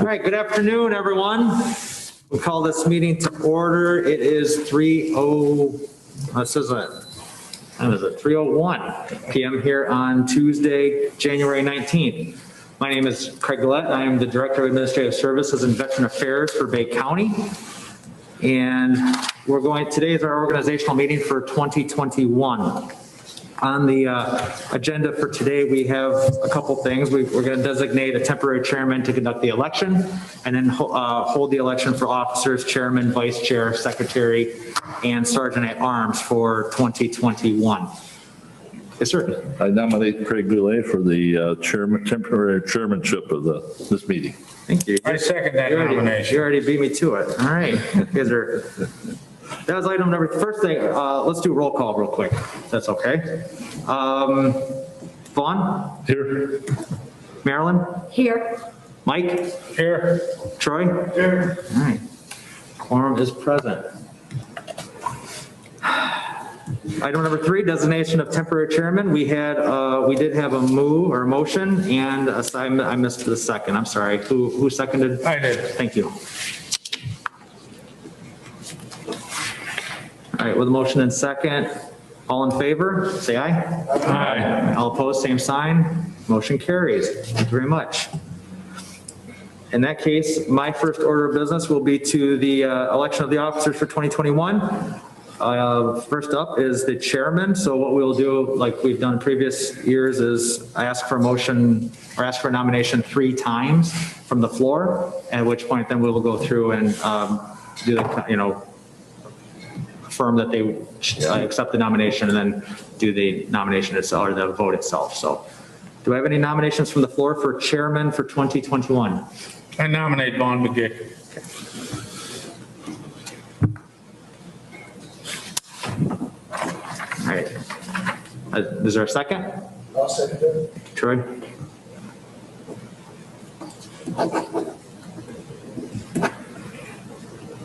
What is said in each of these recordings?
All right, good afternoon, everyone. We'll call this meeting to order. It is 3:01 p.m. here on Tuesday, January 19th. My name is Craig Gillette. I am the Director of Administrative Services and Veteran Affairs for Bay County. And today is our organizational meeting for 2021. On the agenda for today, we have a couple things. We're going to designate a temporary chairman to conduct the election, and then hold the election for officers, chairman, vice chair, secretary, and sergeant at arms for 2021. Yes, sir. I nominate Craig Goulet for the temporary chairmanship of this meeting. Thank you. I second that nomination. You already beat me to it. All right. You guys are. That was item number. First thing, let's do a roll call real quick. If that's okay. Vaughn? Here. Marilyn? Here. Mike? Here. Troy? Here. All right. Quorum is present. Item number 3, designation of temporary chairman. We did have a motion and I missed the second. I'm sorry. Who seconded? I did. Thank you. All right, with a motion and second, all in favor, say aye. Aye. All opposed, same sign. Motion carries. Thank you very much. In that case, my first order of business will be to the election of the officers for 2021. First up is the chairman. So what we'll do, like we've done in previous years, is ask for a motion or ask for a nomination 3 times from the floor, at which point then we will go through and do the, affirm that they accept the nomination and then do the nomination itself or the vote itself. So do I have any nominations from the floor for chairman for 2021? I nominate Vaughn McGick. All right. Is there a second? I'll second it. Troy?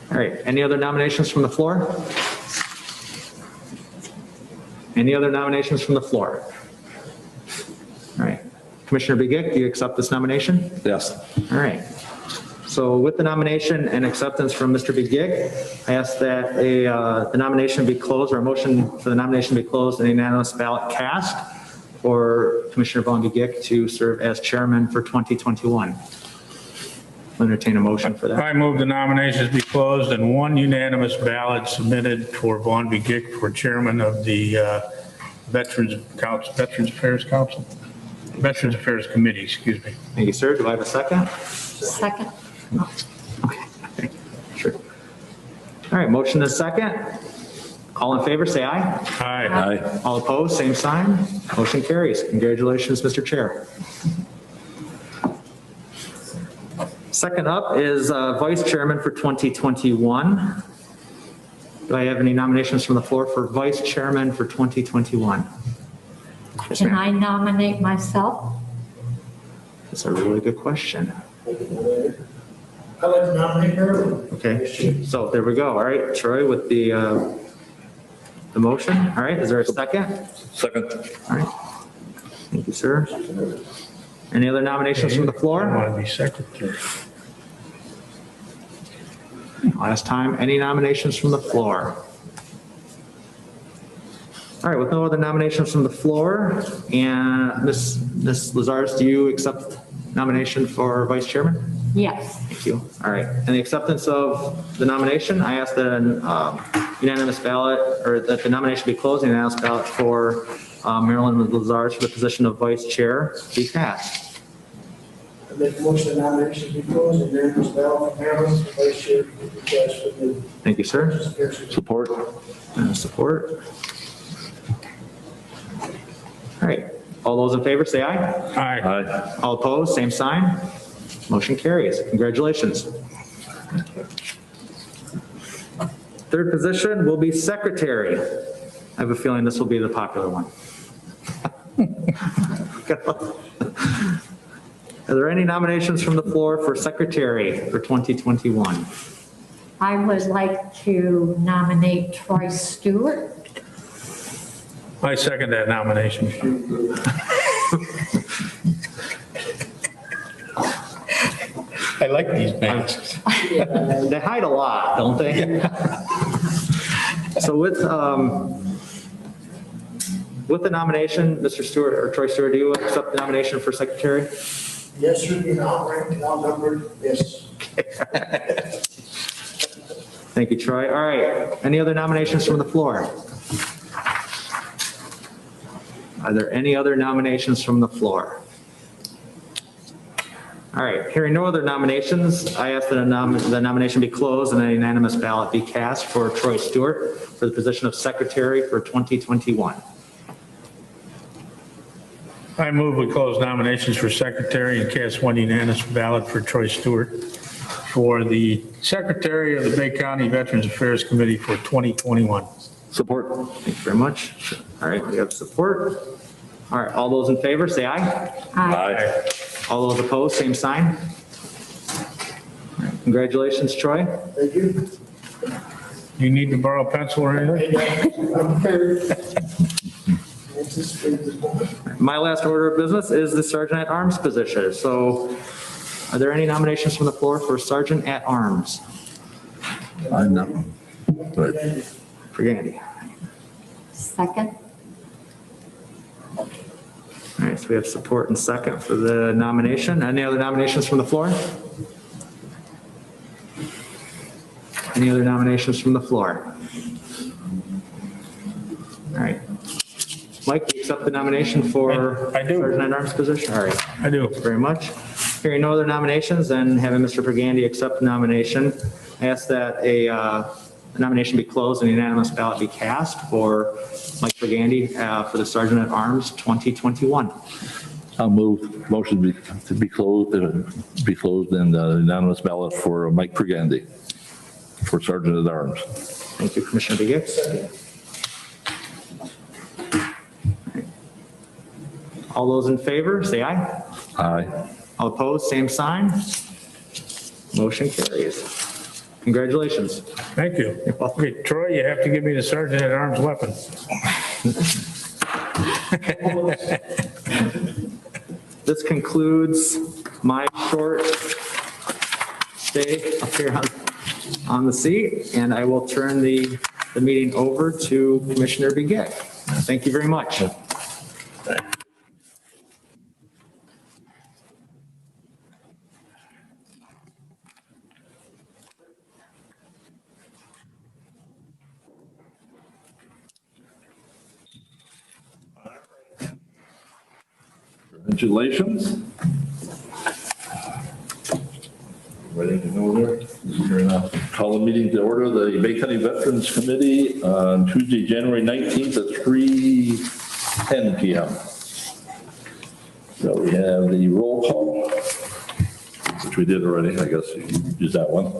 All right. Any other nominations from the floor? Any other nominations from the floor? All right. Commissioner Begic, do you accept this nomination? Yes. All right. So with the nomination and acceptance from Mr. Begic, I ask that the nomination be closed, or a motion for the nomination be closed and a unanimous ballot cast for Commissioner Vaughn Begic to serve as chairman for 2021. I'll entertain a motion for that. I move the nominations be closed and 1 unanimous ballot submitted for Vaughn McGick for chairman of the Veterans Affairs Committee, excuse me. Thank you, sir. Do I have a second? Second. Okay. Thank you. Sure. All right. Motion is second. All in favor, say aye. Aye. Aye. All opposed, same sign. Motion carries. Congratulations, Mr. Chair. Second up is vice chairman for 2021. Do I have any nominations from the floor for vice chairman for 2021? Yes, Can ma'am. I nominate myself? That's a really good question. I'd like to nominate her. Okay, so there we go. All right, Troy with the motion. All right, is there a second? Second. All right. Thank you, sir. Any other nominations from the I floor? want to be secretary. Last time, any nominations from the floor? All right, with no other nominations from the floor, and Ms. Lazarus, do you accept nomination for vice chairman? Yes. Thank you. All right, and the acceptance of the nomination, I ask that an unanimous ballot, or that the nomination be closed, and unanimous ballot for Marilyn Lazarus for the position of vice chair be passed. I make a motion the nomination be closed and unanimous ballot for Maryland for vice chair be cast for the Thank you, sir. Support. Support. All right, all those in favor say aye. Aye. Aye. All opposed, same sign. Motion carries. Congratulations. Third position will be secretary. I have a feeling this will be the popular one. Are there any nominations from the floor for secretary for 2021? I would like to nominate Troy Stewart. I second that nomination. I I like these badges. They hide a lot, don't they? So with the nomination, Mr. Stewart, or Troy Stewart, do you accept the nomination for secretary? Yes, sir, being outranked and outnumbered, yes. Thank you, Troy. All right, any other nominations from the floor? Are there any other nominations from the floor? All right, hearing no other nominations, I ask that the nomination be closed and a unanimous ballot be cast for Troy Stewart for the position of secretary for 2021. I move we close nominations for secretary and cast one unanimous ballot for Troy Stewart for the secretary of the Bay County Veterans Affairs Committee for 2021. Support. Thank you very much. All right, we have support. All right, all those in favor, say aye. Aye. All those opposed, same sign. All right, congratulations, Troy. Thank you. You need to borrow a pencil or anything? I'm prepared. Anticipate this moment. My last order of business is the Sergeant at Arms position. So are there any nominations from the floor for Sergeant at Arms? I know. But For Gandy. Second? All right, so we have support and second for the nomination. Any other nominations from the floor? Any other nominations from the floor? All right. Mike, do you accept the nomination for I do. Sergeant at Arms position? All right. I do. Thank you very much. Hearing no other nominations, and having Mr. Pergandy accept the nomination, I ask that a nomination be closed and unanimous ballot be cast for Mike Pergandy for the Sergeant at Arms 2021. I'll move motion to be closed and unanimous ballot for Mike Pergandy for Sergeant at Arms. Thank you, Commissioner Begich. All those in favor, say aye. Aye. All opposed, same sign. Motion carries. Congratulations. Thank you. Okay, Troy, you have to give me the Sergeant at Arms weapon. This concludes my short stay up here on the seat, and I will turn the meeting over to Commissioner Begich. Thank you very much. Congratulations. Ready to go there? We're gonna call the meeting to order, the Bay County Veterans Committee on Tuesday, January 19th at 3:10 p.m. So we have the roll call, which we did already, I guess you can use that one.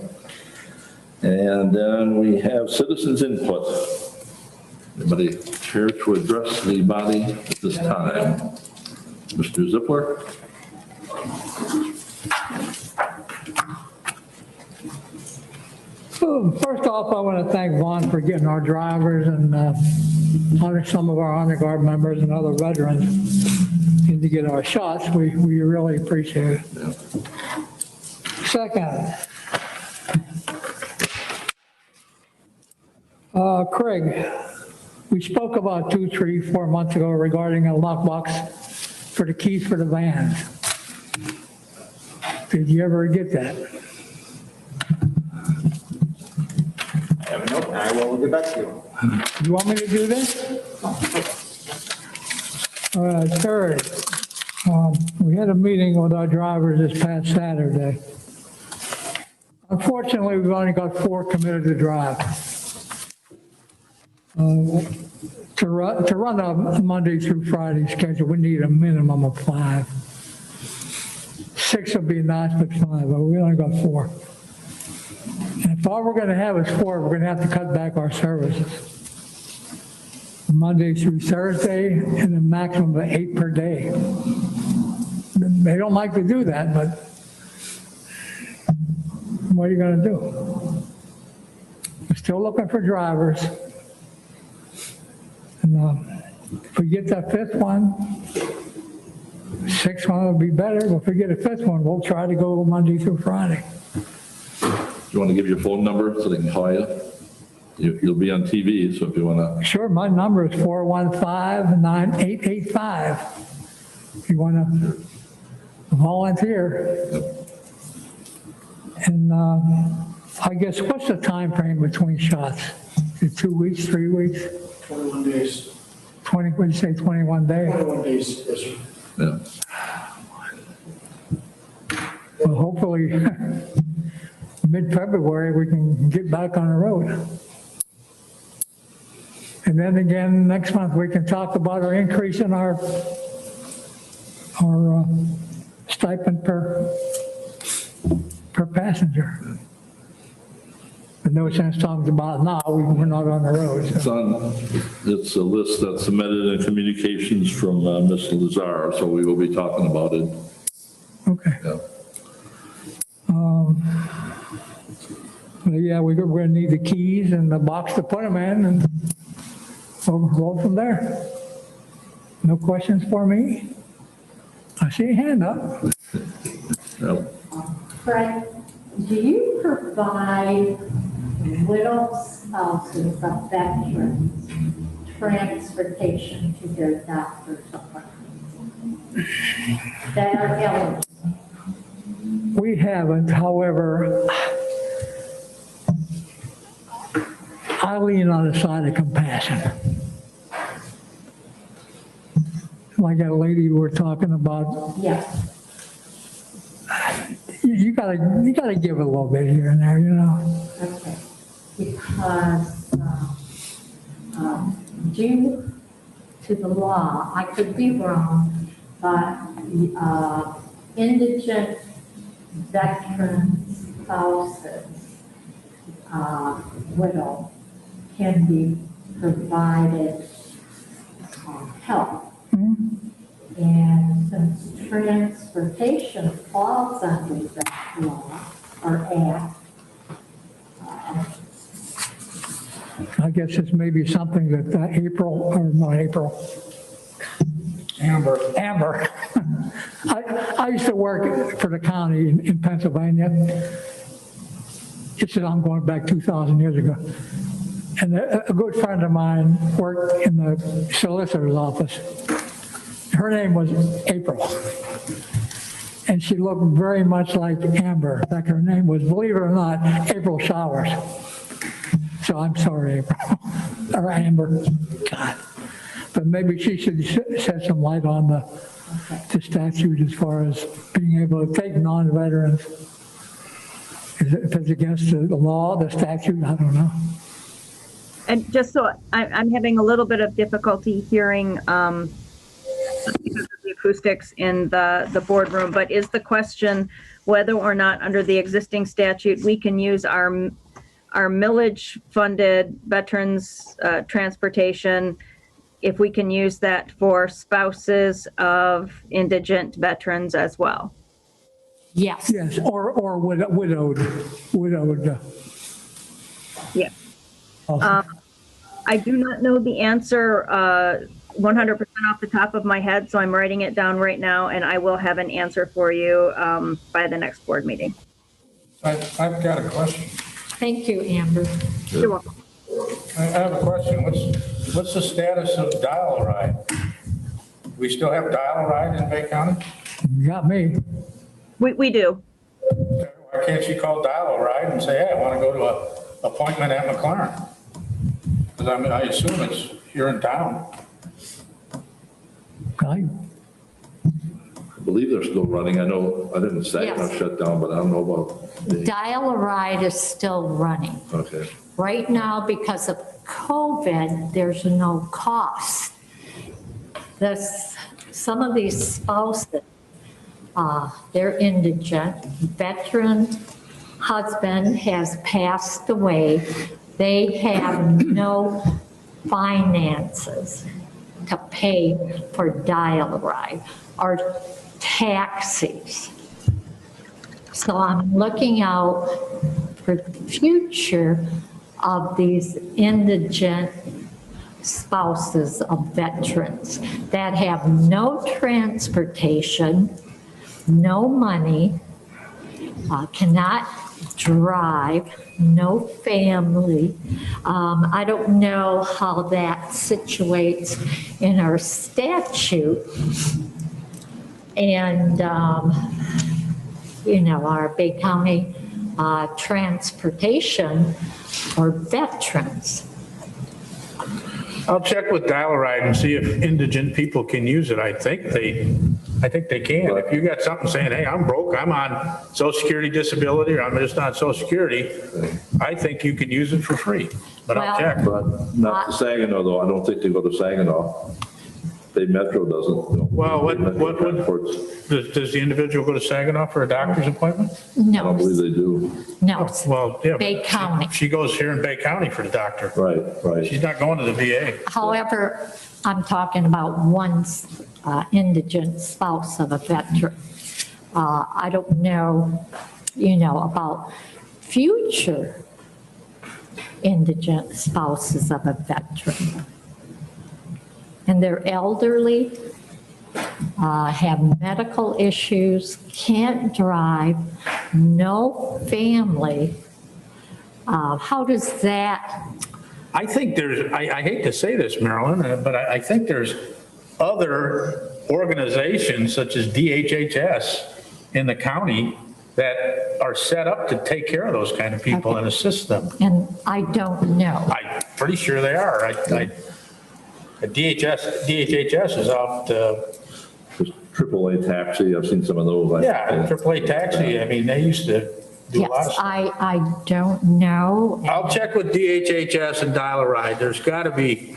And then we have citizens input. Anybody care to address the body at this time? Mr. Zippler? First off, I want to thank Vaughn for getting our drivers and some of our honor guard members and other veterans in to get our shots. We really appreciate it. Yeah. Second, Craig, we spoke about 2, 3, 4 months ago regarding a lockbox for the keys for the vans. Did you ever get that? I have a note, and I will get back to you. You want me to do this? Third, we had a meeting with our drivers this past Saturday. Unfortunately, we've only got 4 committed to drive. To run a Monday through Friday schedule, we need a minimum of 5. 6 would be nice, but 5, but we only got 4. And if all we're going to have is 4, we're going to have to cut back our services. Monday through Thursday, and a maximum of 8 per day. They don't like to do that, but what are you going to do? We're still looking for drivers. And if we get that 5th one, Sixth one would be better. If we get a fifth one, we'll try to go Monday through Friday. You want to give your phone number so they can call you? You'll be on TV, so if you want to. Sure, my number is 415-9885. If you want to volunteer. And I guess, what's the time frame between shots? Is it 2 weeks, 3 weeks? 21 days. 20, what'd you say, 21 days? 21 days, yes, sir. Yeah. Well, hopefully, mid-February, we can get back on the road. And then again, next month, we can talk about our increase in our stipend per passenger. But no sense talking about now, we're not on the road. So. It's a list that's submitted in communications from Ms. Lazar, so we will be talking about it. Okay. Yeah. Yeah, we're gonna need the keys and the box to put them in, and we'll roll from there. No questions for me? I see a hand up. Yeah. Fred, do you provide widow spouses of veterans transportation to their doctor's appointments that are eligible? We haven't, however, I lean on the side of compassion. Like that lady you were talking about, Yes. you gotta give a little bit here and there, you know. Okay. Because due to the law, I could be wrong, but indigent veterans spouses, widow, can be provided help. And since transportation falls under that law or act, I guess it's maybe something that Amber. I used to work for the county in Pennsylvania. I'm going back 2,000 years ago. And a good friend of mine worked in the solicitor's office. Her name was April. And she looked very much like Amber. In fact, her name was, believe it or not, April Showers. So I'm sorry, April, or Amber, God. But maybe she should shed some light on the statute as far as being able to take non-veterans. If it's against the law, the statute, I don't know. And just so I'm having a little bit of difficulty hearing because of the acoustics in the boardroom, but is the question whether or not under the existing statute we can use our millage funded veterans transportation, if we can use that for spouses of indigent veterans as well? yes. Yes, or widowed. Yeah. Also. I do not know the answer 100% off the top of my head, so I'm writing it down right now, and I will have an answer for you by the next board meeting. I've got a question. Thank you, Amber. You're welcome. I have a question. What's the status of dial-a-ride? We still have dial-a-ride in Bay County? You got me. We do. Why can't she call dial-a-ride and say, hey, I want to go to an appointment at McLaren? Because I assume it's here in town. I believe they're still running. I know, I didn't say Yes. shut down, but I don't know about. Dial-a-ride is still running. Okay. Right now, because of COVID, there's no cost. Some of these spouses, they're indigent, veteran husband has passed away. They have no finances to pay for dial-a-ride or taxis. So I'm looking out for the future of these indigent spouses of veterans that have no transportation, no money, cannot drive, no family. I don't know how that situates in our statute and, our Bay County transportation for veterans. I'll check with Dial-A-Ride and see if indigent people can use it. I think they can. If you got something saying, hey, I'm broke, I'm on Social Security disability, or I'm just on Social Security, I think you can use it for free, but I'll check. But not to Saginaw, though. I don't think they go to Saginaw. Bay Metro doesn't. Well, Bay Metro transports. does the individual go to Saginaw for a doctor's appointment? I don't believe No, they do. no, Well, yeah. Bay County. She goes here in Bay County for the doctor. Right. She's not going to the VA. However, I'm talking about one indigent spouse of a veteran. I don't know, about future indigent spouses of a veteran. And they're elderly, have medical issues, can't drive, no family. How does that? I think I hate to say this, Marilyn, but I think there's other organizations such as DHHS in the county that are set up to take care of those kind of people and assist them. And I don't know. I'm pretty sure they are. DHHS is out, Just AAA taxi, I've seen some of those. AAA taxi. I mean, they used to do a lot of Yes, stuff. I don't know. I'll check with DHHS and Dial-A-Ride. There's got to be,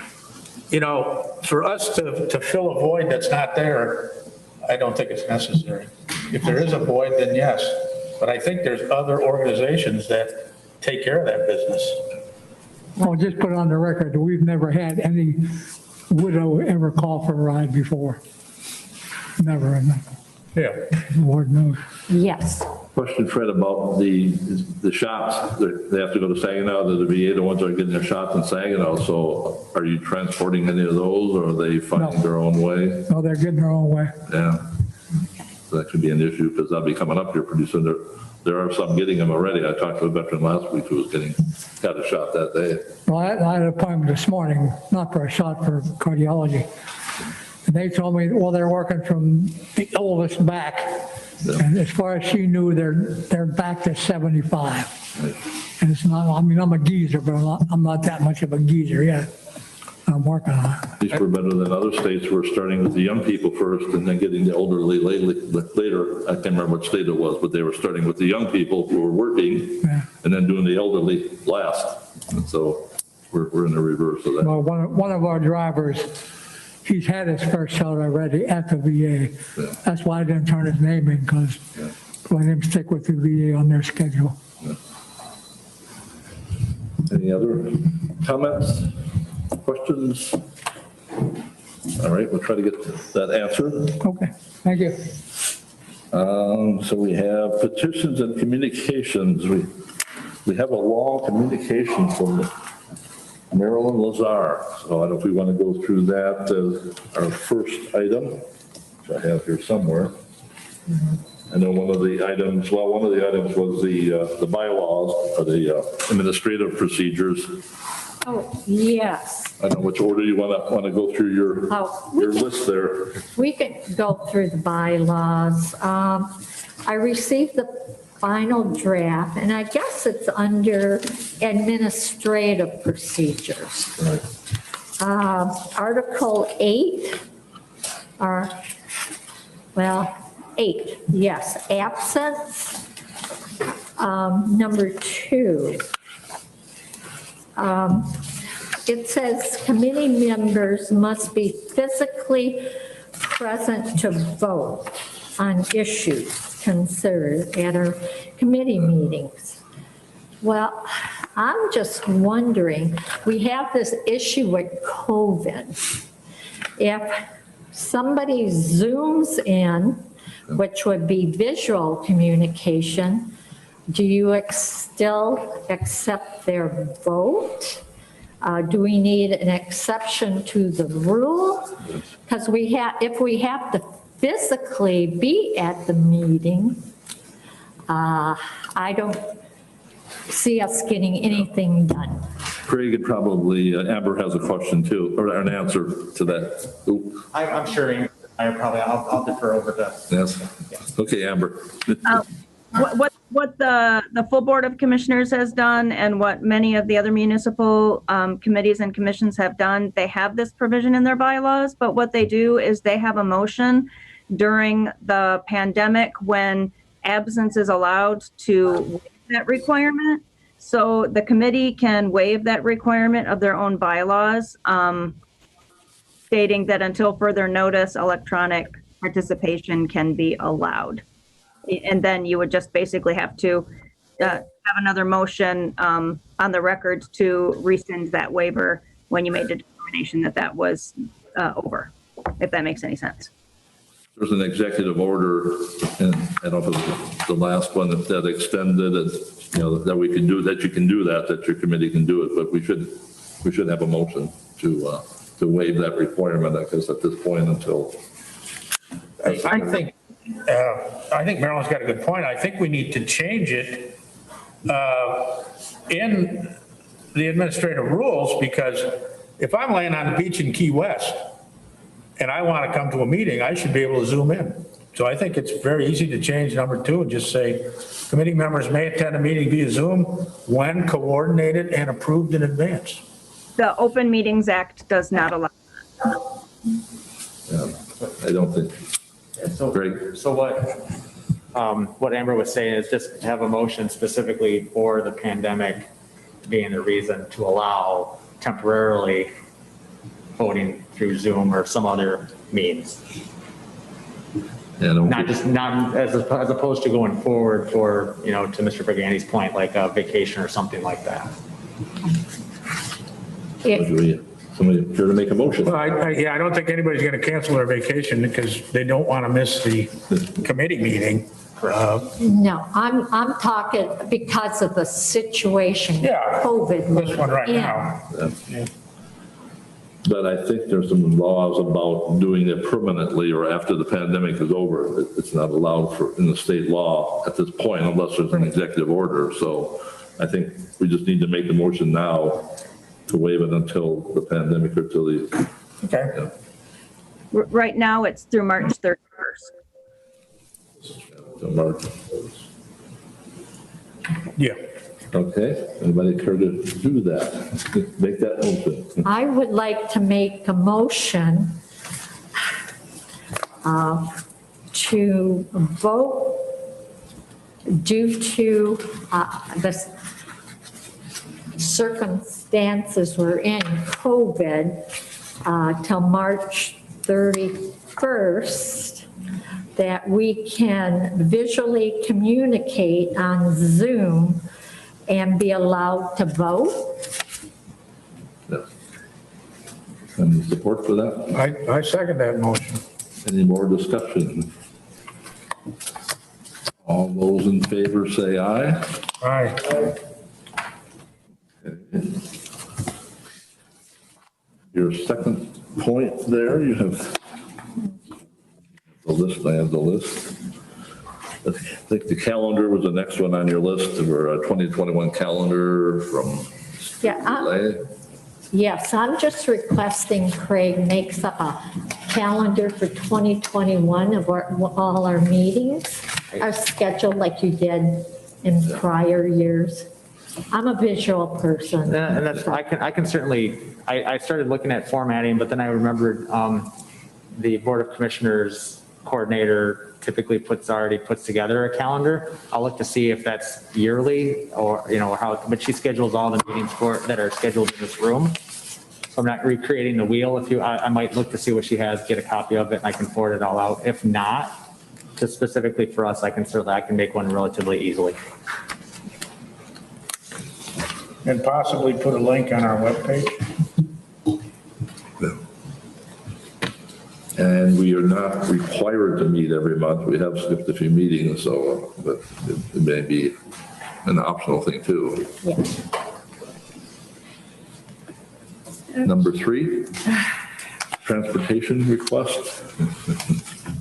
for us to fill a void that's not there, I don't think it's necessary. If there is a void, then yes. But I think there's other organizations that take care of that business. I'll just put on the record that we've never had any widow ever call for a ride before. Never, and Yeah. the Lord knows. Yes. Question, Fred, about the shots. They have to go to Saginaw, the VA, the ones that are getting their shots in Saginaw. So are you transporting any of those, or are they finding their own way? No, they're getting their own way. Yeah. So that could be an issue, because that'll be coming up here pretty soon. There are some getting them already. I talked to a veteran last week who got a shot that day. Well, I had an appointment this morning, not for a shot, for cardiology. And they told me, well, they're working from the oldest back. Yeah. And as far as she knew, they're back to 75. And it's not, I'm a geezer, but I'm not that much of a geezer yet. I'm working on it. At least we're better than other states. We're starting with the young people first and then getting the elderly later. I can't remember what state it was, but they were starting with the young people who were working and then doing the elderly last. And so we're in the reverse of that. Well, one of our drivers, he's had his first shot already at the VA. Yeah. That's why I didn't turn his name in, because let him stick with the VA on their schedule. Any other comments, questions? All right, we'll try to get that answered. Okay, thank you. So we have petitions and communications. We have a long communication from Marilyn Lazar. So I don't know if we want to go through that as our first item, which I have here somewhere. I know one of the items was the bylaws or the administrative procedures. Oh, yes. I don't know which order you want to go through your We can- list there. We can go through the bylaws. I received the final draft, and I guess it's under administrative procedures. Article 8, 8, yes, absence. Number 2. It says committee members must be physically present to vote on issues considered at our committee meetings. Well, I'm just wondering, we have this issue with COVID. If somebody Zooms in, which would be visual communication, do you still accept their vote? Do we need an exception to the rule? Because if we have to physically be at the meeting, I don't see us getting anything done. Craig and probably Amber has a question too, or an answer to that. Oop, I'm sure I'll defer over to. yes. Okay, Amber. What the full Board of Commissioners has done and what many of the other municipal committees and commissions have done, they have this provision in their bylaws, but what they do is they have a motion during the pandemic when absence is allowed to waive that requirement. So the committee can waive that requirement of their own bylaws, stating that until further notice, electronic participation can be allowed. And then you would just basically have to have another motion on the record to rescind that waiver when you made the determination that that was over, if that makes any sense. There's an executive order, and I don't know if it's the last one that extended it, that we can do, that you can do that your committee can do it, but we should have a motion to waive that requirement, I guess, at this point until. I think Marilyn's got a good point. I think we need to change it in the administrative rules, because if I'm laying on the beach in Key West and I want to come to a meeting, I should be able to Zoom in. So I think it's very easy to change number 2 and just say, committee members may attend a meeting via Zoom when coordinated and approved in advance. The Open Meetings Act does not allow that. I don't think. Great. So what Amber was saying is just have a motion specifically for the pandemic being the reason to allow temporarily voting through Zoom or some other means. Yeah, Not as opposed to going forward for, to Mr. Pagani's point, like a vacation or something like that. Somebody care to make a motion? Well, I don't think anybody's going to cancel their vacation because they don't want to miss the committee meeting. No, I'm talking because of the situation, Yeah, COVID. this one right Yeah. now. Yeah. But I think there's some laws about doing it permanently or after the pandemic is over. It's not allowed in the state law at this point unless there's an executive order. So I think we just need to make the motion now to waive it until the pandemic or till the. Okay. Yeah. Right now, it's through March 31st. Till March. Yeah. Okay, anybody care to do that? Make that motion. I would like to make a motion to vote due to the circumstances we're in, COVID, till March 31st, that we can visually communicate on Zoom and be allowed to vote. Yes. Any support for that? I second that motion. Any more discussion? All those in favor say aye. Aye. Your second point there, you have the list, I have the list. I think the calendar was the next one on your list, or a 2021 calendar from. Yes, I'm just requesting Craig makes up a calendar for 2021 of all our meetings are scheduled like you did in prior years. I'm a visual person. And that's, I can certainly, I started looking at formatting, but then I remembered the Board of Commissioners coordinator typically already puts together a calendar. I'll look to see if that's yearly or, how, but she schedules all the meetings that are scheduled in this room. So I'm not recreating the wheel. I might look to see what she has, get a copy of it, and I can forward it all out. If not, just specifically for us, I can make one relatively easily. And possibly put a link on our webpage. And we are not required to meet every month. We have skipped a few meetings, so, but it may be an optional thing too. Yeah. Number 3, transportation request.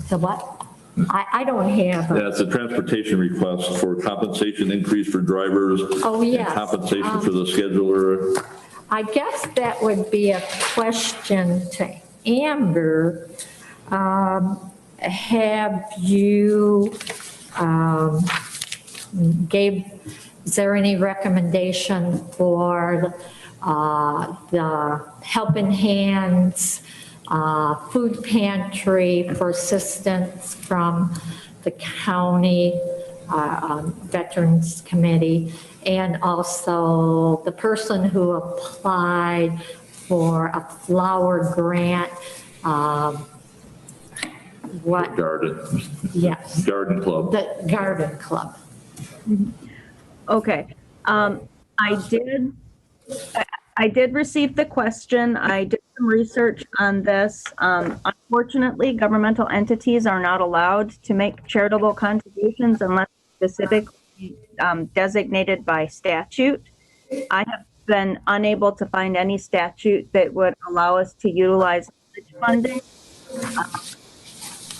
The what? I don't have, Yeah, it's a transportation request for compensation increase for drivers. Oh, yes. And compensation for the scheduler. I guess that would be a question to Amber. Have you, is there any recommendation for the Helping Hands, food pantry for assistance from the county Veterans Committee, and also the person who applied for a flower grant? What? Garden. Yes. Garden club. The garden club. Okay. I did receive the question. I did some research on this. Unfortunately, governmental entities are not allowed to make charitable contributions unless specifically designated by statute. I have been unable to find any statute that would allow us to utilize funding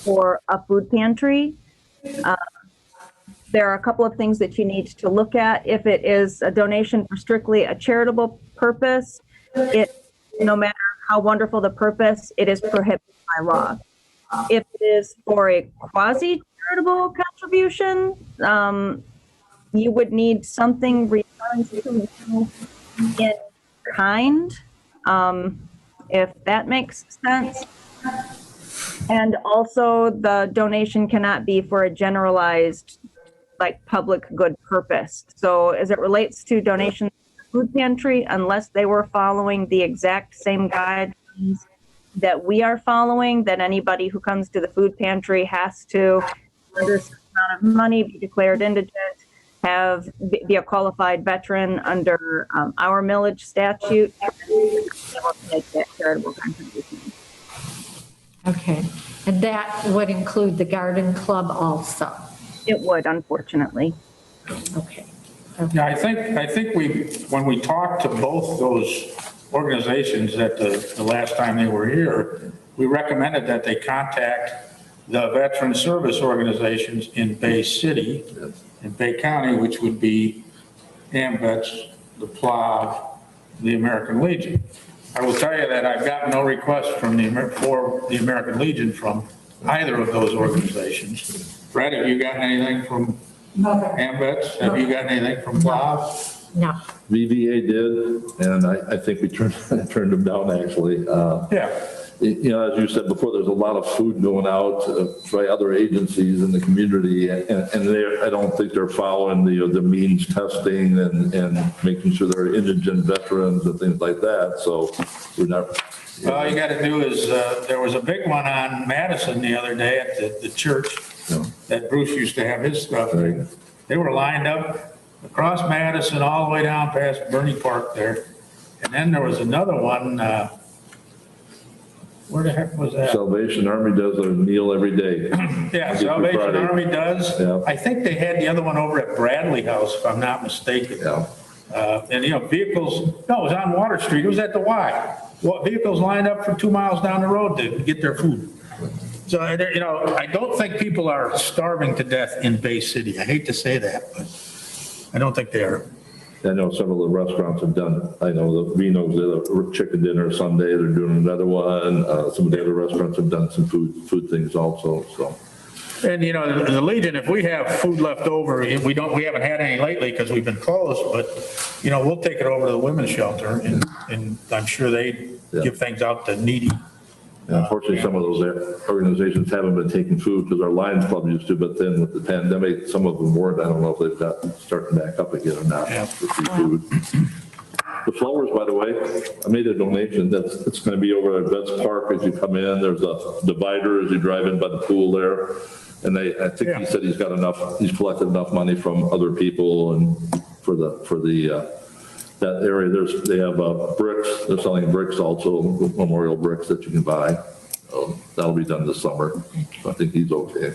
for a food pantry. There are a couple of things that you need to look at. If it is a donation for strictly a charitable purpose, no matter how wonderful the purpose, it is prohibited by law. If it is for a quasi-charitable contribution, you would need something returned to you in kind, if that makes sense. And also the donation cannot be for a generalized, like, public good purpose. So as it relates to donations to food pantry, unless they were following the exact same guidelines that we are following, that anybody who comes to the food pantry has to, under a certain amount of money, be declared indigent, be a qualified veteran under our millage statute, make that charitable contribution. Okay. And that would include the garden club also? It would, unfortunately. Okay. Yeah, I think when we talked to both those organizations at the last time they were here, we recommended that they contact the veteran service organizations in Bay City, in Bay County, which would be AMVETS, the PLOG, the American Legion. I will tell you that I've gotten no request for the American Legion from either of those organizations. Fred, have you gotten anything from AMVETS? Have you gotten anything from PLOG? No. VVA did, and I think we turned them down, actually. Yeah. You know, as you said before, there's a lot of food going out by other agencies in the community, and I don't think they're following the means testing and making sure they're indigent veterans and things like that. So we're not. All you got to do is, there was a big one on Madison the other day at the church that Bruce used to have his stuff in. They were lined up across Madison all the way down past Bernie Park there. And then there was another one, where the heck was that? Salvation Army does a meal every day. Yeah, Salvation Army does. Yeah. I think they had the other one over at Bradley House, if I'm not mistaken. Yeah. And, you know, vehicles, no, it was on Water Street. It was at the Y. Well, vehicles lined up for 2 miles down the road to get their food. So, you know, I don't think people are starving to death in Bay City. I hate to say that, but I don't think they are. I know several of the restaurants have done, I know the Vino's did a chicken dinner Sunday, they're doing another one. Some of the other restaurants have done some food things also, so. And, you know, the Legion, if we have food left over, we haven't had any lately because we've been closed, but, you know, we'll take it over to the women's shelter and I'm sure they give things out to needy. And unfortunately, some of those organizations haven't been taking food because our Lions Club used to, but then with the pandemic, some of them weren't. I don't know if they've got starting back up again or not for free food. The flowers, by the way, I made a donation. It's going to be over at Vets Park as you come in. There's a divider as you drive in by the pool there. And I think he said he's collected enough money from other people and for that area. They have bricks. They're selling bricks also, memorial bricks that you can buy. That'll be done this summer. So I think he's okay.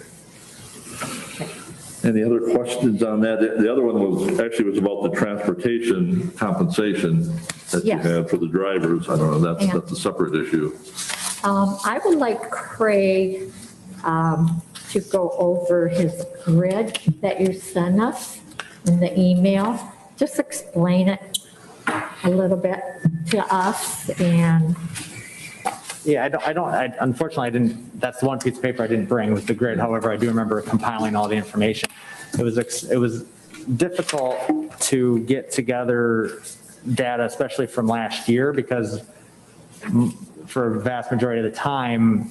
Any other questions on that? The other one was about the transportation compensation. that you Yes. have for the drivers. I don't know, that's a separate issue. I would like Craig to go over his grid that you sent us in the email. Just explain it a little bit to us and. Yeah, unfortunately, I didn't, that's the one piece of paper I didn't bring was the grid. However, I do remember compiling all the information. It was difficult to get together data, especially from last year, because for a vast majority of the time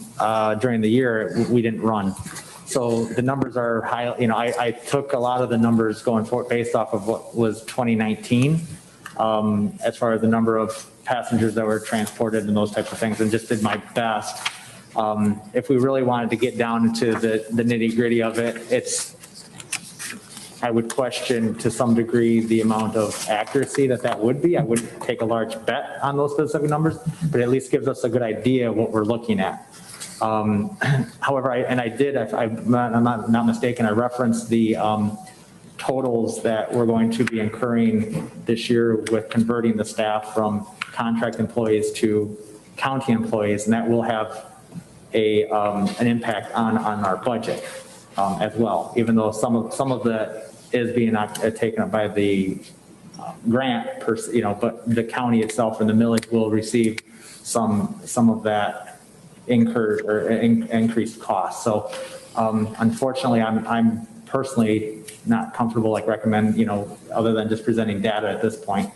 during the year, we didn't run. So the numbers are high, I took a lot of the numbers going forward based off of what was 2019, as far as the number of passengers that were transported and those types of things, and just did my best. If we really wanted to get down into the nitty gritty of it, I would question to some degree the amount of accuracy that would be. I wouldn't take a large bet on those specific numbers, but at least gives us a good idea of what we're looking at. However, if I'm not mistaken, I referenced the totals that we're going to be incurring this year with converting the staff from contract employees to county employees, and that will have an impact on our budget as well, even though some of the is being taken up by the grant, but the county itself and the millage will receive some of that incurred or increased cost. So unfortunately, I'm personally not comfortable recommend, other than just presenting data at this point,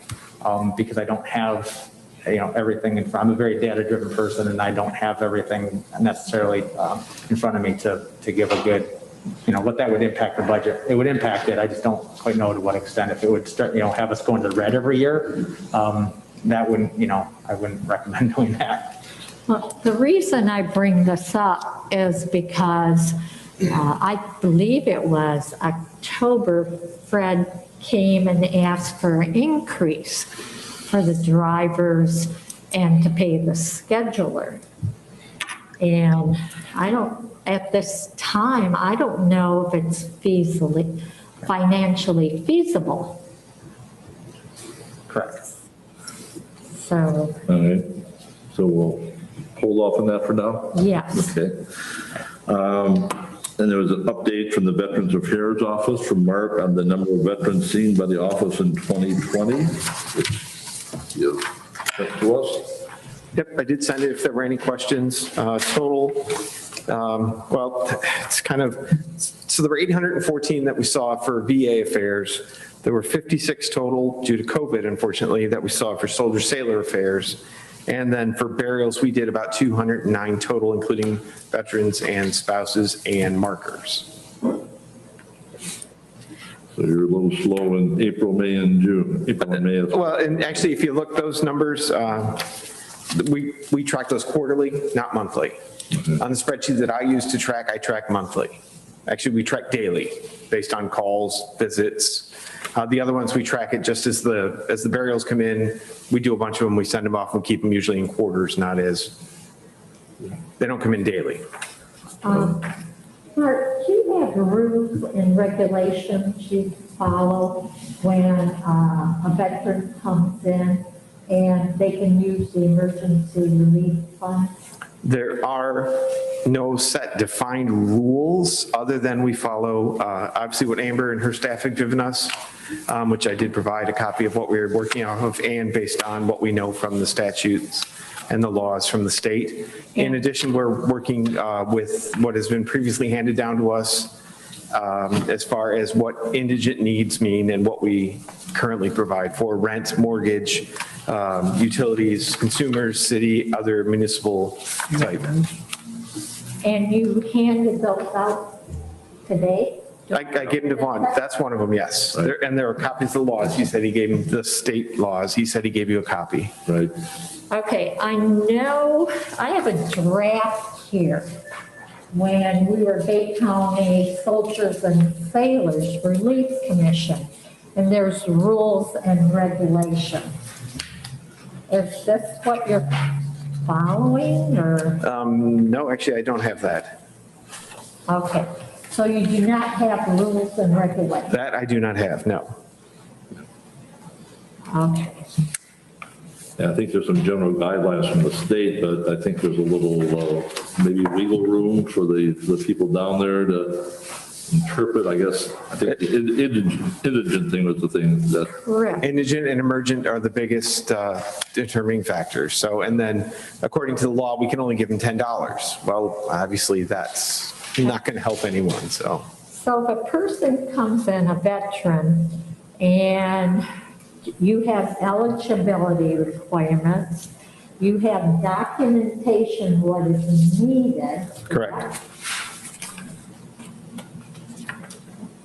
because I don't have, everything I'm a very data-driven person, and I don't have everything necessarily in front of me to give a good, what that would impact the budget. It would impact it. I just don't quite know to what extent. If it would start, have us go into the red every year, that wouldn't, I wouldn't recommend doing that. Well, the reason I bring this up is because I believe it was October, Fred came and asked for an increase for the drivers and to pay the scheduler. And at this time, I don't know if it's financially feasible. Correct. So. All right, so we'll hold off on that for now? Yes. Okay. And there was an update from the Veterans Affairs Office from Mark on the number of veterans seen by the office in 2020, which you sent to us. Yep, I did send it if there were any questions. Total, well, it's kind of, so there were 814 that we saw for VA affairs. There were 56 total due to COVID, unfortunately, that we saw for soldier sailor affairs. And then for burials, we did about 209 total, including veterans and spouses and markers. So you're a little slow in April, May, and June. April and May. Well, and actually, if you look those numbers, we track those quarterly, not monthly. Mm-hmm. On the spreadsheet that I use to track, I track monthly. Actually, we track daily based on calls, visits. The other ones we track it just as the burials come in. We do a bunch of them. We send them off and keep them usually in quarters, not as they don't come in daily. Mark, do you have rules and regulations you follow when a veteran comes in and they can use the emergency relief fund? There are no set defined rules other than we follow, obviously, what Amber and her staff have given us, which I did provide a copy of what we were working off of and based on what we know from the statutes and the laws from the state. In addition, we're working with what has been previously handed down to us as far as what indigent needs mean and what we currently provide for rent, mortgage, utilities, consumers, city, other municipal type. And you handed those out today? I gave him to Vaughn. That's one of them, yes. And there are copies of the laws. He said he gave him the state laws. He said he gave you a copy. Right. Okay, I know, I have a draft here. When we were Bay County Soldiers and Sailors Relief Commission, and there's rules and regulations. Is this what you're following, or? No, actually, I don't have that. Okay, so you do not have rules and regulations? That I do not have, no. Okay. Yeah, I think there's some general guidelines from the state, but I think there's a little, maybe wiggle room for the people down there to interpret, I guess. I think the indigent thing was the thing that, Correct. Indigent and emergent are the biggest determining factors. So, and then according to the law, we can only give them $10. Well, obviously that's not going to help anyone, so. So if a person comes in, a veteran, and you have eligibility requirements, you have documentation, what is needed. Correct.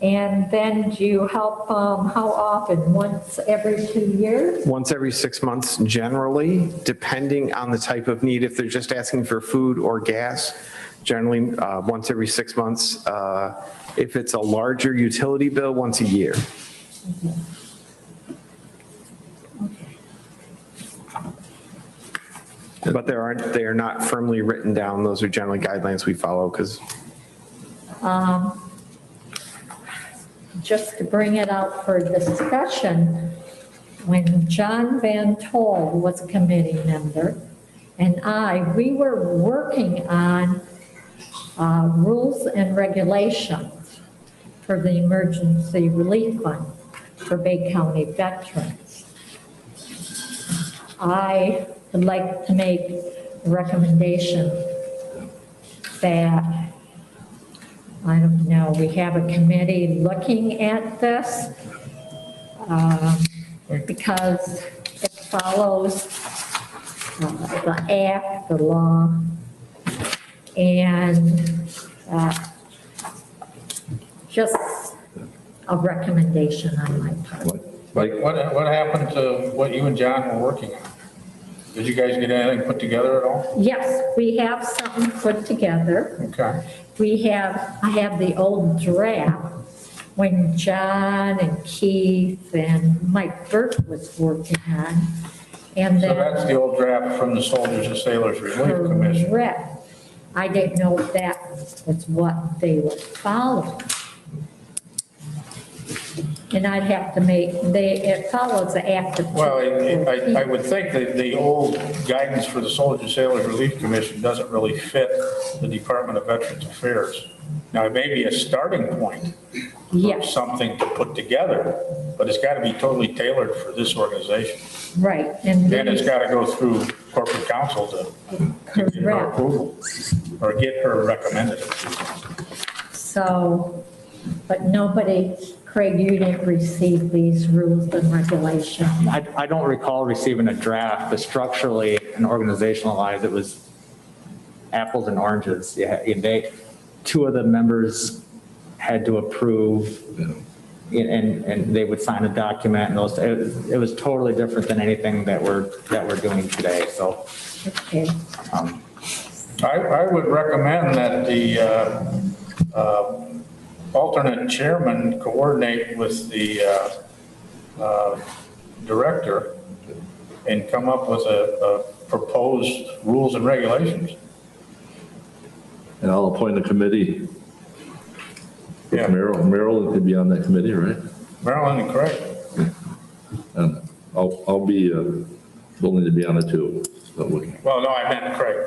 And then do you help, how often? Once every 2 years? Once every 6 months generally, depending on the type of need. If they're just asking for food or gas, generally once every 6 months. If it's a larger utility bill, once a year. But they are not firmly written down. Those are generally guidelines we follow because. Just to bring it out for discussion, when John Van Tol was a committee member, and we were working on rules and regulations for the Emergency Relief Fund for Bay County veterans. I would like to make a recommendation that, I don't know, we have a committee looking at this because it follows the act, the law, and just a recommendation on my part. What happened to what you and John were working on? Did you guys get anything put together at all? Yes, we have something put together. Okay. I have the old draft when John and Keith and Mike Burke was working on. And So then. that's the old draft from the Soldiers and Sailors Relief Commission. Correct. I didn't know if that was what they were following. And I'd have to it follows the act of. Well, I would think that the old guidance for the Soldiers and Sailors Relief Commission doesn't really fit the Department of Veterans Affairs. Now, it may be a starting point for Yes. something to put together, but it's got to be totally tailored for this organization. Right. And Then it's these- got to go through corporate counsel to get her Correct. approval or get her recommended. So, but nobody, Craig, you didn't receive these rules and regulations. I don't recall receiving a draft, but structurally and organizational wise, it was apples and oranges. Yeah, two of the members had to approve and they would sign a document and it was totally different than anything that we're doing today. So, Okay. I would recommend that the alternate chairman coordinate with the director and come up with a proposed rules and regulations. and I'll appoint a committee. Yeah. Maryland could be on that committee, right? Marilyn and Craig. And I'll be willing to be on it too. So Well, no, I meant Craig.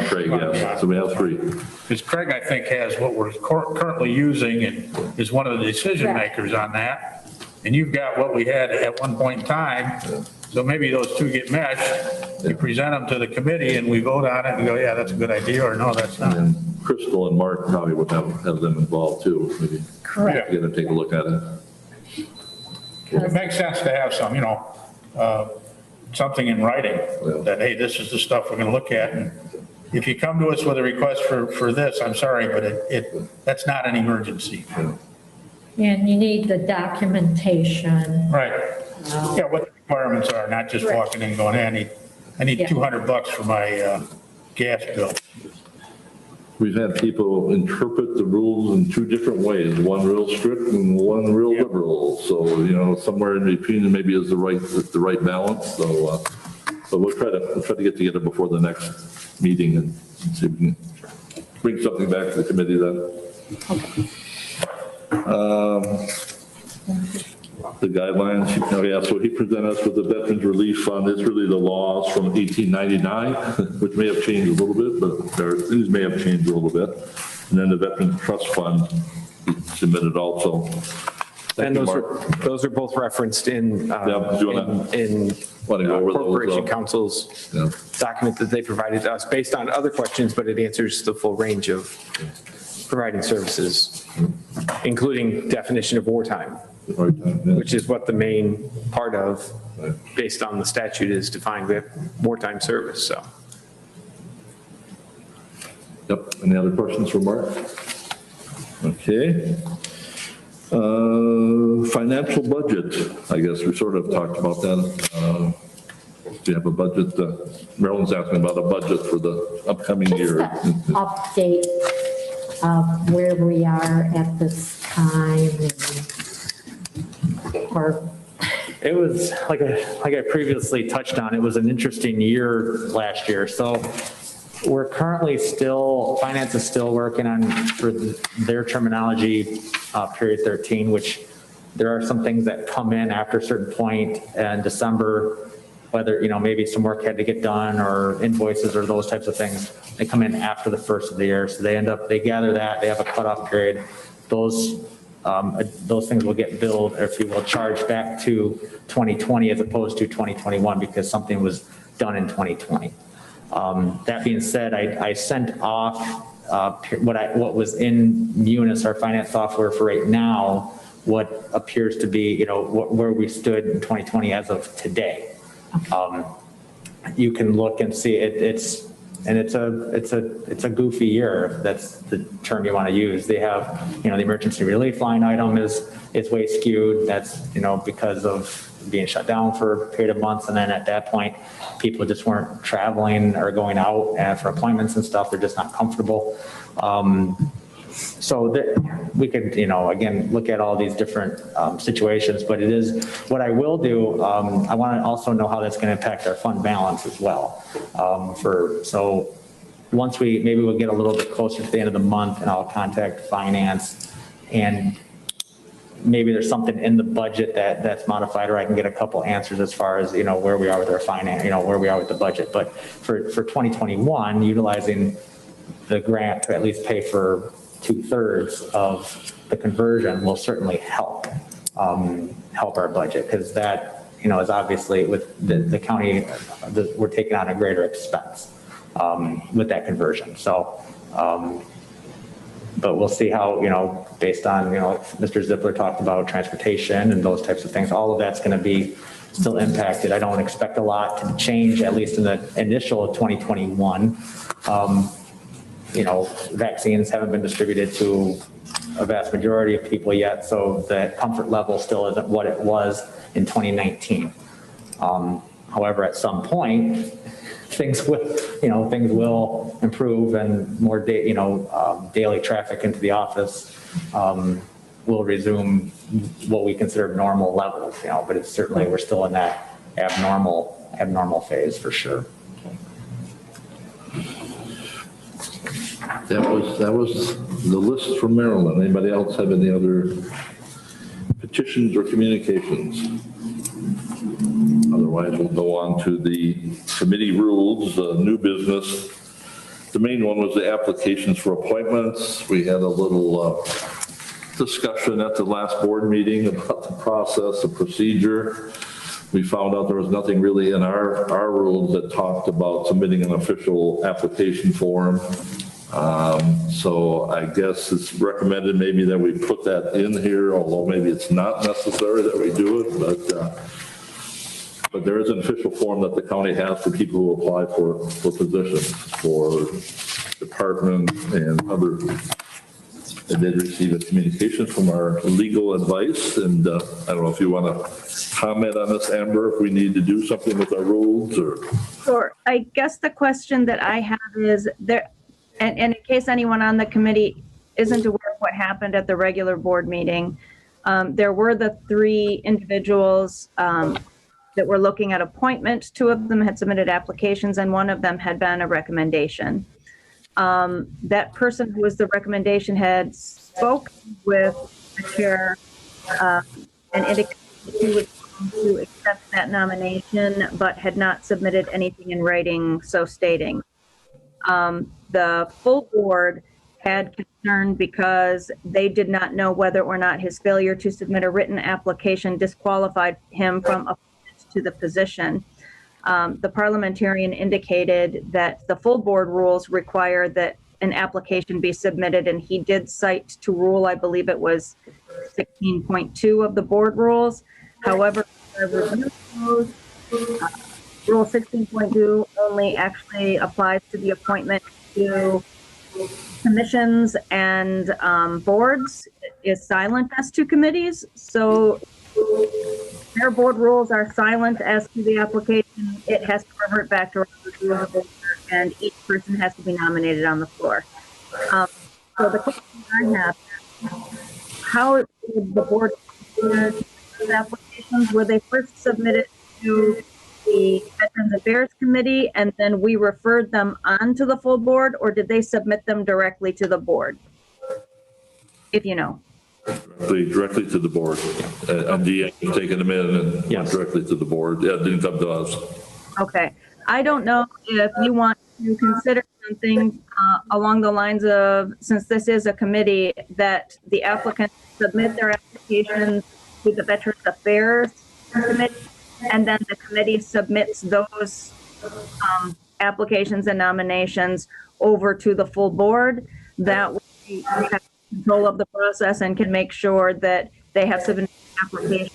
Craig, yes. So we have three. Because Craig, I think, has what we're currently using and is one of the decision makers on that. And you've got what we had at one point in time. So maybe those two get meshed. You present them to the committee and we vote on it and go, yeah, that's a good idea, or no, that's not. And Crystal and Mark probably would have them involved too, maybe. Correct. Get them to take a look at it. It makes sense to have some, something in writing that, hey, this is the stuff we're going to look at. And if you come to us with a request for this, I'm sorry, but that's not an emergency. And you need the documentation. Right. Yeah, what the requirements are, not just Right. walking in and going, hey, I need Yeah. $200 for my gas bill. We've had people interpret the rules in two different ways, one real strict and one real liberal. So, somewhere in between maybe is the right balance. So, but we'll try to get together before the next meeting and see if we can bring something back to the committee then. the guidelines. Yeah, so he presented us with the Veterans Relief Fund. It's really the laws from 1899, which may have changed a little bit, but these may have changed a little bit. And then the Veterans Trust Fund he submitted also. And those are both referenced in Corporation Council's document that they provided to us based on other questions, but it answers the full range of providing services, including definition of wartime, which is what the main part of, based on the statute, is defined with wartime service. So. Yep. Any other questions for Mark? Okay. Financial budget, I guess we sort of talked about that. Do you have a budget? Marilyn's asking about a budget for the upcoming year. Just an update of where we are at this time. It was, like I previously touched on, it was an interesting year last year. So we're currently still, finance is still working on, for their terminology, period 13, which there are some things that come in after a certain point in December, whether, maybe some work had to get done or invoices or those types of things. They come in after the first of the year. So they gather that, they have a cutoff period. Those things will get billed, or if you will, charged back to 2020 as opposed to 2021 because something was done in 2020. That being said, I sent off what was in Munis, our finance software, for right now, what appears to be, where we stood in 2020 as of today. You can look and see it's a goofy year. That's the term you want to use. They have, the emergency relief line item is way skewed. That's, because of being shut down for a period of months. And then at that point, people just weren't traveling or going out for appointments and stuff. They're just not comfortable. So we could, again, look at all these different situations, but it is, what I will do, I want to also know how that's going to impact our fund balance as well. So once maybe we'll get a little bit closer to the end of the month and I'll contact finance, and maybe there's something in the budget that's modified, or I can get a couple answers as far as, where we are with our finance, where we are with the budget. But for 2021, utilizing the grant to at least pay for 2/3 of the conversion will certainly help our budget, because that, is obviously with the county, we're taking on a greater expense with that conversion. So, but we'll see how, based on, Mr. Zippler talked about transportation and those types of things, all of that's going to be still impacted. I don't expect a lot to change, at least in the initial 2021. Vaccines haven't been distributed to a vast majority of people yet, so the comfort level still isn't what it was in 2019. However, at some point, things will improve, and more daily traffic into the office will resume what we consider normal levels. But it's certainly, we're still in that abnormal phase for sure. That was the list from Maryland. Anybody else have any other petitions or communications? Otherwise, we'll go on to the committee rules, new business. The main one was the applications for appointments. We had a little discussion at the last board meeting about the process, the procedure. We found out there was nothing really in our rules that talked about submitting an official application form. So I guess it's recommended maybe that we put that in here, although maybe it's not necessary that we do it, but there is an official form that the county has for people who apply for positions, for departments and other. I did receive a communication from our legal advice, and I don't know if you want to comment on this, Amber, if we need to do something with our rules or. Sure. I guess the question that I have is there, and in case anyone on the committee isn't aware of what happened at the regular board meeting, there were the 3 individuals that were looking at appointments. 2 of them had submitted applications, and 1 of them had been a recommendation. That person who was the recommendation had spoken with the chair and indicated he was going to accept that nomination, but had not submitted anything in writing so stating. The full board had concern because they did not know whether or not his failure to submit a written application disqualified him from appointment to the position. The parliamentarian indicated that the full board rules require that an application be submitted, and he did cite to rule, I believe it was 16.2 of the board rules. However, I reviewed those. Rule 16.2 only actually applies to the appointment to commissions and boards. It is silent as to committees. So their board rules are silent as to the application. It has to revert back to Robert's Rule of Order, and each person has to be nominated on the floor. So the question I have is, how did the board consider these applications? Were they first submitted to the Veterans Affairs Committee and then we referred them on to the full board, or did they submit them directly to the board? If you know. Directly to the board. And DA was taking them in and went Yes. directly to the board. Yeah, it didn't come to us. Okay. I don't know if you want to consider something along the lines of, since this is a committee, that the applicants submit their applications to the Veterans Affairs Committee, and then the committee submits those applications and nominations over to the full board. That way we have control of the process and can make sure that they have submitted an application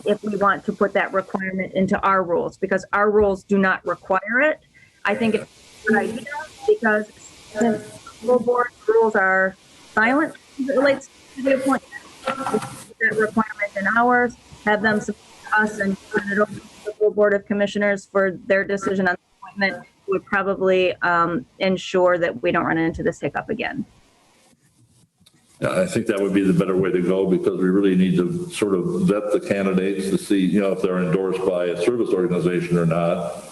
if we want to put that requirement into our rules, because our rules do not require it. I think it's a good idea because since full board rules are silent as it relates to the appointment, that requirement in ours, have them submit to us and turn it over to the full board of commissioners for their decision on the appointment would probably ensure that we don't run into this hiccup again. Yeah, I think that would be the better way to go because we really need to sort of vet the candidates to see, you know, if they're endorsed by a service organization or not.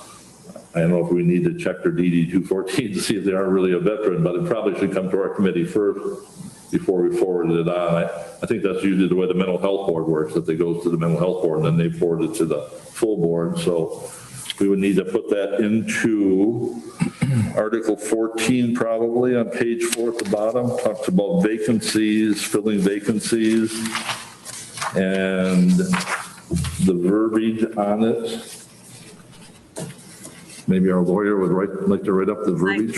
I don't know if we need to check their DD 214 to see if they are really a veteran, but it probably should come to our committee first before we forward it on. I think that's usually the way the mental health board works, that they go to the mental health board and then they forward it to the full board. So we would need to put that into Article 14, probably on page 4 at the bottom, talks about vacancies, filling vacancies, and the verbiage on it. Maybe our lawyer would like to write up the verbiage.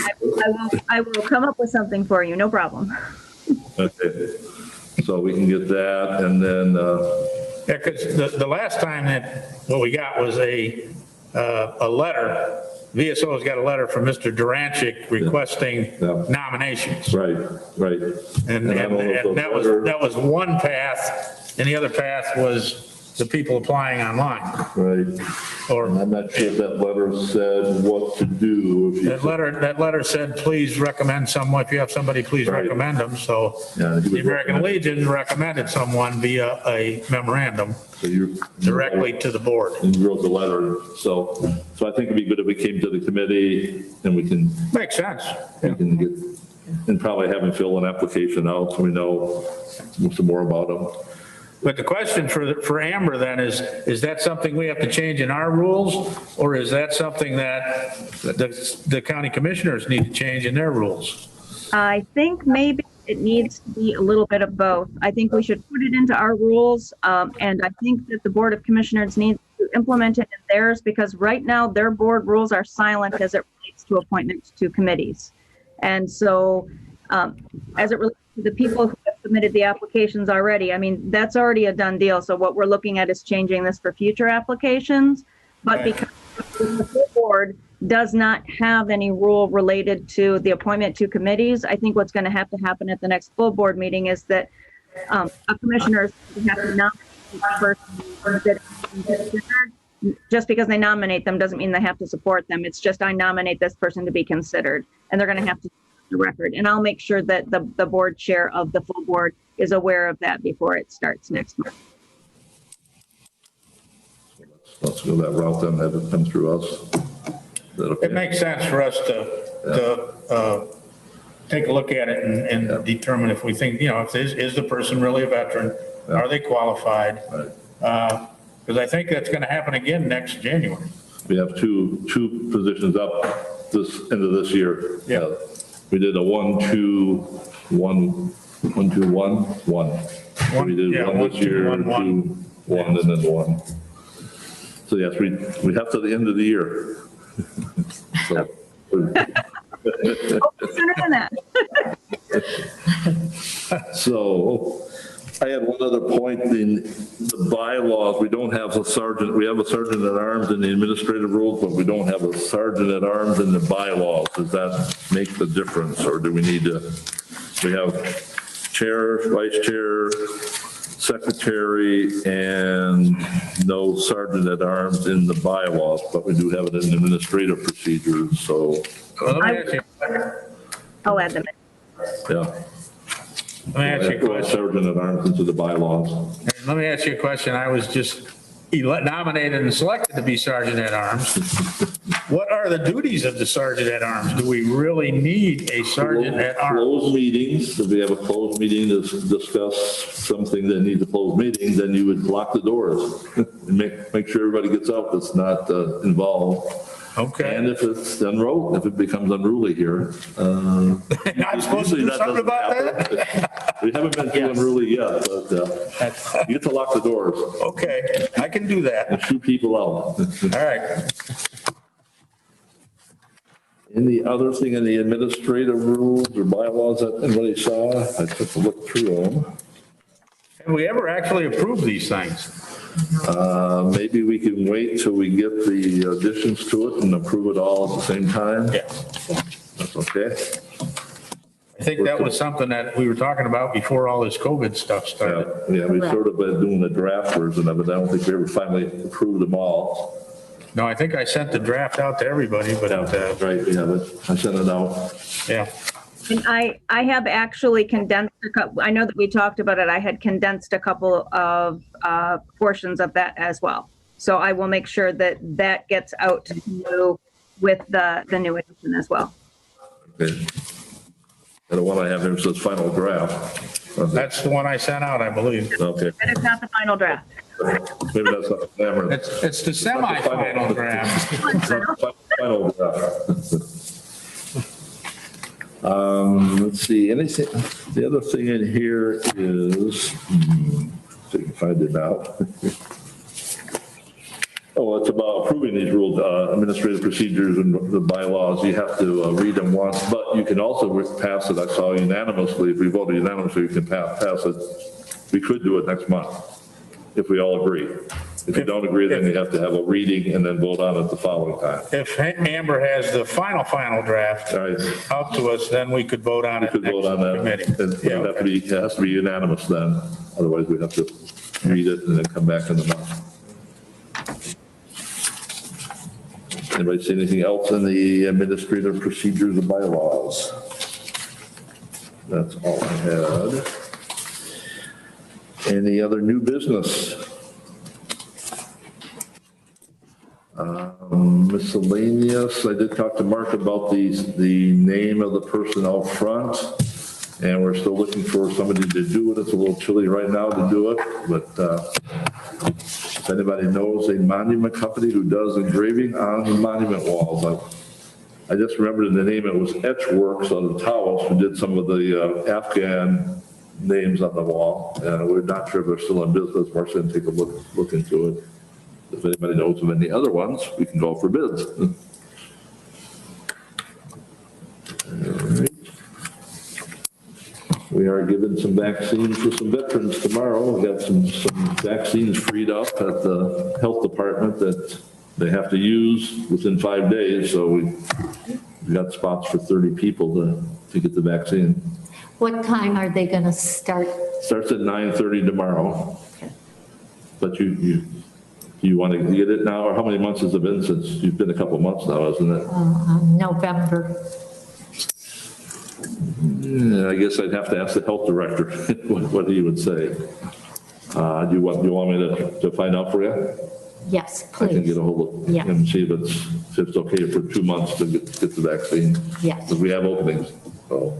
I will come up with something for you, no problem. Okay, so we can get that, and then, Yeah, because the last time that, what we got was a letter. VSO's got a letter from Mr. Duranchik requesting Yeah. nominations. right. And I don't know if that was one path, and the other path was the people applying online. Right, Or and I'm not sure if that letter said what to do. If you that letter said, please recommend someone, if you have somebody, please Right. recommend them. So Yeah, he the was American Legion recommended someone via a memorandum So you directly to the board. And you wrote the letter, so I think it'd be good if we came to the committee and we can Makes sense. get, and probably have them fill an application out so we know some more about them. But the question for Amber then is that something we have to change in our rules? Or is that something that the county commissioners need to change in their rules? I think maybe it needs to be a little bit of both. I think we should put it into our rules, and I think that the Board of Commissioners needs to implement it in theirs, because right now their board rules are silent as it relates to appointments to committees. And so as it relates to the people who have submitted the applications already, I mean, that's already a done deal. So what we're looking at is changing this for future applications. But because the full board does not have any rule related to the appointment to committees, I think what's going to happen at the next full board meeting is that a commissioner have to nominate each person that is considered. Just because they nominate them doesn't mean they have to support them. It's just, I nominate this person to be considered, and they're going to have to the record. And I'll make sure that the board chair of the full board is aware of that before it starts next month. Let's go that route then, have it come through us. Is that okay? It makes sense for us to take a look at it and determine if we think, you know, if is the person really a veteran? Are they qualified? Right. Because I think that's going to happen again next January. We have two positions up this, end of this year. Yeah. We did a 1, 2, 1, 1, 2, 1, 1. We did Yeah, one 1, this 2, year, 1, 1. 2, 1, and then 1. So yes, we have to the end of the year. So, Sooner than that. So I had one other point in the bylaws. We don't have a sergeant, we have a sergeant at arms in the administrative rules, but we don't have a sergeant at arms in the bylaws. Does that make the difference, or do we need to, we have chair, vice chair, secretary, and no sergeant at arms in the bylaws, but we do have it in administrative procedures, so, Well, let me ask you, I'll add them in. yeah. let me ask you a question. Sergeant at arms into the bylaws. Let me ask you a question. I was just nominated and selected to be sergeant at arms. What are the duties of the sergeant at arms? Do we really need a sergeant at arms? Closed meetings, if we have a closed meeting to discuss something that needs a closed meeting, then you would lock the doors and make sure everybody gets out that's not involved. Okay. And if it's unruly, if it becomes unruly here. Not supposed to do usually something doesn't about happen. that? We haven't been too unruly yet, but you get to lock the doors Okay, I can do that. and shoot people out. All right. Any other thing in the administrative rules or bylaws that anybody saw? I took a look through them. Have we ever actually approved these things? Maybe we can wait till we get the additions to it and approve it all at the same time? Yeah. That's okay? I think that was something that we were talking about before all this COVID stuff started. Yeah, we sort of been doing the draft version of it. I don't think we ever finally approved them all. No, I think I sent the draft out to everybody, but, Right, we have it. I sent it out. yeah. And I have actually condensed a couple, I know that we talked about it, I had condensed a couple of portions of that as well. So I will make sure that that gets out to you with the new edition as well. Okay. And the one I have here says final draft. That's the one I sent out, I believe. Okay, That is not the final draft. maybe that's not the camera. It's the semi-final draft. Final draft. Let's see, anything, the other thing in here is, see if I can find it out. Oh, it's about approving these rules, administrative procedures and the bylaws. You have to read them once, but you can also pass it. I saw unanimously. If we voted unanimously, you can pass it. We could do it next month if we all agree. If you don't agree, then you have to have a reading and then vote on it the following time. If Amber has the final draft All right. out to us, then we could vote on We it could vote on that. committee. It have to be, it has to be unanimous then. Otherwise, we have to read it and then come back in the month. Anybody see anything else in the administrative procedures and bylaws? That's all I had. Any other new business? Miscellaneous, I did talk to Mark about the name of the person out front, and we're still looking for somebody to do it. It's a little chilly right now to do it, but if anybody knows a monument company who does engraving on the monument walls, I just remembered the name, it was Etchworks out of Taos, who did some of the Afghan names on the wall. We're not sure if they're still in business. Mark's going to take a look into it. If anybody knows of any other ones, we can go for bids. All right. We are giving some vaccines for some veterans tomorrow. We got some vaccines freed up at the health department that they have to use within 5 days. So we got spots for 30 people to get the vaccine. What time are they going to start? Starts at 9:30 tomorrow. But you want to get it now, or how many months has it been since? You've been a couple months now, isn't it? November. Yeah, I guess I'd have to ask the health director what he would say. Do you want me to find out for you? Yes, I can get please. a hold of Yeah. him and see if it's okay for 2 months to get the vaccine. Yes. Because we have openings, so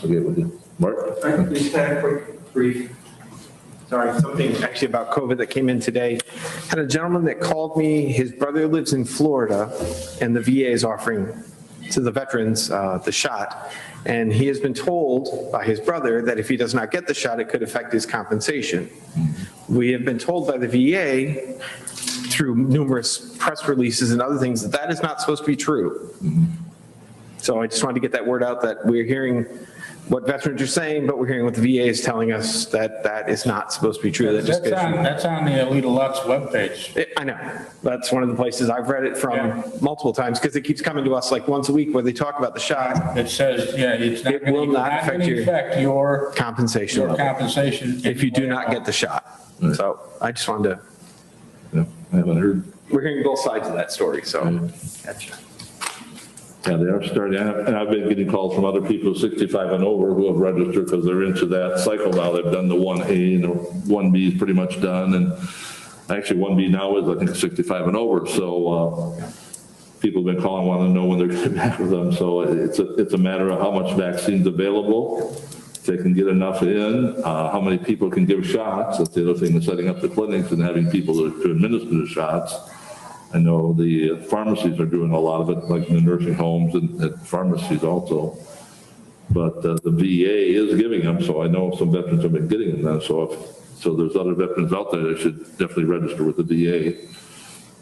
I'll get with you. Mark? I can just have a quick brief. Sorry, something actually about COVID that came in today. Had a gentleman that called me, his brother lives in Florida, and the VA is offering to the veterans the shot. And he has been told by his brother that if he does not get the shot, it could affect his compensation. We have been told by the VA through numerous press releases and other things that that is not supposed to be true. So I just wanted to get that word out that we're hearing what veterans are saying, but we're hearing what the VA is telling us that that is not supposed to be true. That just That's on the Alita Lutz webpage. I know. That's one of the places I've read it from multiple times because it keeps coming to us like once a week where they talk about the shot. It says, yeah, it's not It will going not affect to your affect your compensation level compensation. if you do not get the shot. So I just wanted to, Yeah, I haven't heard. we're hearing both sides of that story, so. Gotcha. Yeah, they are starting, and I've been getting calls from other people 65 and over who have registered because they're into that cycle now. They've done the 1A and the 1B is pretty much done. And actually 1B now is, I think, 65 and over. So people have been calling, want to know when they're getting back with them. So it's a matter of how much vaccine's available. If they can get enough in, how many people can give shots. That's the other thing, is setting up the clinics and having people to administer the shots. I know the pharmacies are doing a lot of it, like in the nursing homes and at pharmacies also. But the VA is giving them, so I know some veterans have been getting them now. So there's other veterans out there that should definitely register with the VA.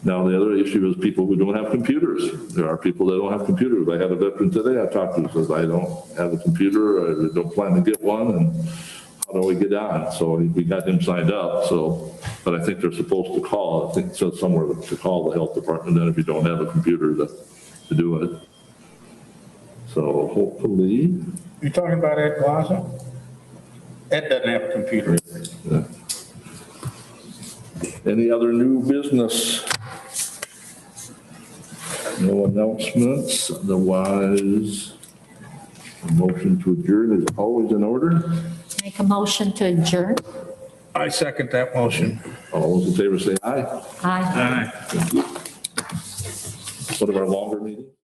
Now, the other issue is people who don't have computers. There are people that don't have computers. I had a veteran today I talked to who says, I don't have a computer, I don't plan to get one, and how do we get on? So we got him signed up, but I think they're supposed to call. I think it says somewhere to call the health department then if you don't have a computer to do it. So hopefully. You're talking about Ed Plaza? Ed doesn't have a computer. Yeah. Any other new business? No announcements, otherwise a motion to adjourn is always in order. Make a motion to adjourn. I second that motion. All those in favor say aye. Aye. Aye. One of our longer meetings.